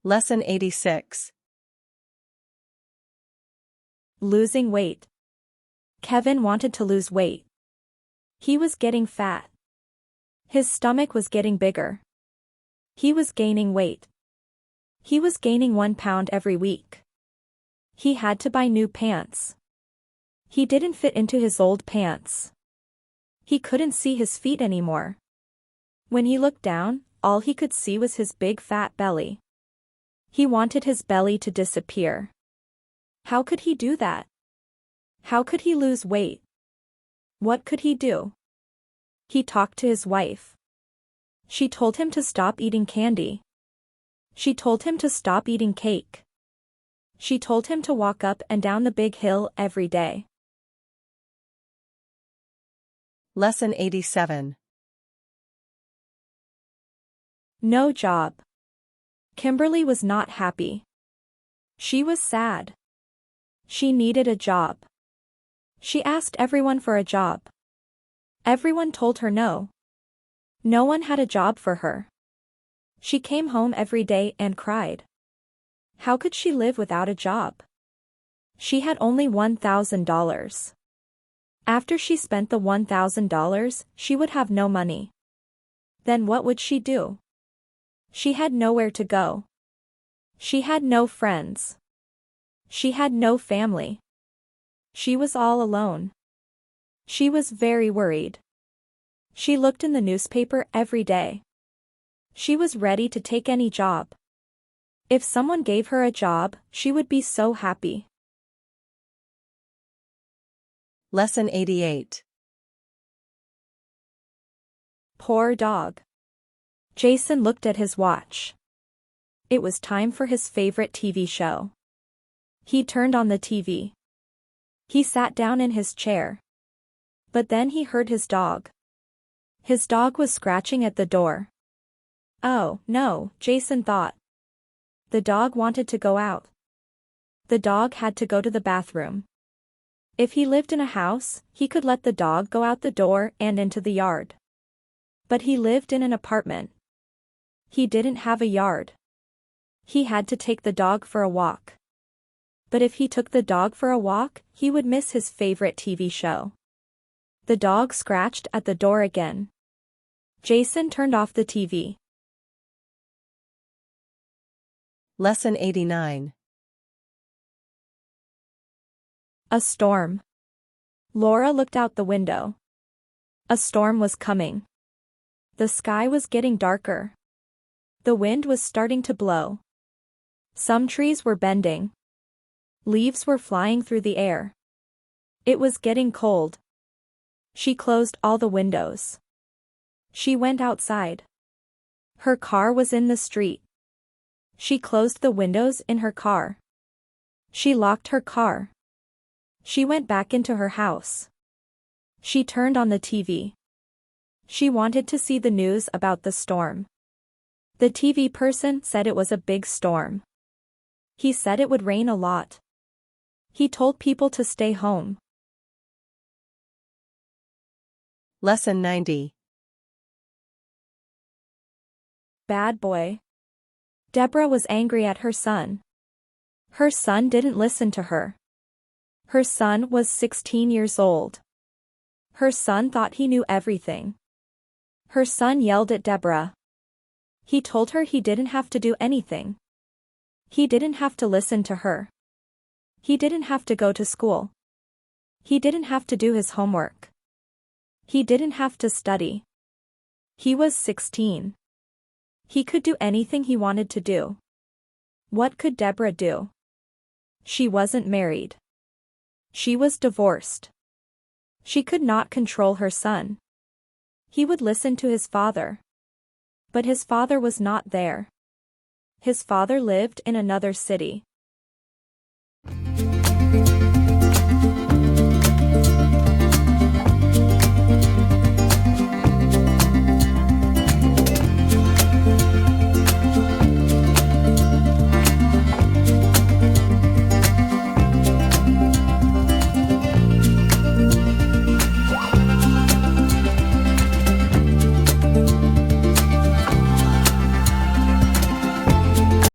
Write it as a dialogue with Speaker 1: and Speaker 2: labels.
Speaker 1: Lesson 86.
Speaker 2: Losing weight. Kevin wanted to lose weight. He was getting fat. His stomach was getting bigger. He was gaining weight. He was gaining 1 pound every week. He had to buy new pants. He didn't fit into his old pants. He couldn't see his feet anymore. When he looked down, all he could see was his big fat belly. He wanted his belly to disappear. How could he do that? How could he lose weight? What could he do? He talked to his wife. She told him to stop eating candy. She told him to stop eating cake. She told him to walk up and down the big hill every day.
Speaker 1: Lesson 87.
Speaker 2: No job. Kimberly was not happy. She was sad. She needed a job. She asked everyone for a job. Everyone told her no. No one had a job for her. She came home every day and cried. How could she live without a job? She had only $1,000. After she spent the $1,000, she would have no money. Then what would she do? She had nowhere to go. She had no friends. She had no family. She was all alone. She was very worried. She looked in the newspaper every day. She was ready to take any job. If someone gave her a job, she would be so happy.
Speaker 1: Lesson 88.
Speaker 2: Poor dog. Jason looked at his watch. It was time for his favorite TV show. He turned on the TV. He sat down in his chair. But then he heard his dog. His dog was scratching at the door. Oh, no, Jason thought. The dog wanted to go out. The dog had to go to the bathroom. If he lived in a house, he could let the dog go out the door and into the yard. But he lived in an apartment. He didn't have a yard. He had to take the dog for a walk. But if he took the dog for a walk, he would miss his favorite TV show. The dog scratched at the door again. Jason turned off the TV.
Speaker 1: Lesson 89.
Speaker 2: A storm. Laura looked out the window. A storm was coming. The sky was getting darker. The wind was starting to blow. Some trees were bending. Leaves were flying through the air. It was getting cold. She closed all the windows. She went outside. Her car was in the street. She closed the windows in her car. She locked her car. She went back into her house. She turned on the TV. She wanted to see the news about the storm. The TV person said it was a big storm. He said it would rain a lot. He told people to stay home.
Speaker 1: Lesson 90.
Speaker 2: Bad boy. Deborah was angry at her son. Her son didn't listen to her. Her son was 16 years old. Her son thought he knew everything. Her son yelled at Deborah. He told her he didn't have to do anything. He didn't have to listen to her. He didn't have to go to school. He didn't have to do his homework. He didn't have to study. He was 16. He could do anything he wanted to do. What could Deborah do? She wasn't married. She was divorced. She could not control her son. He would listen to his father. But his father was not there. His father lived in another city.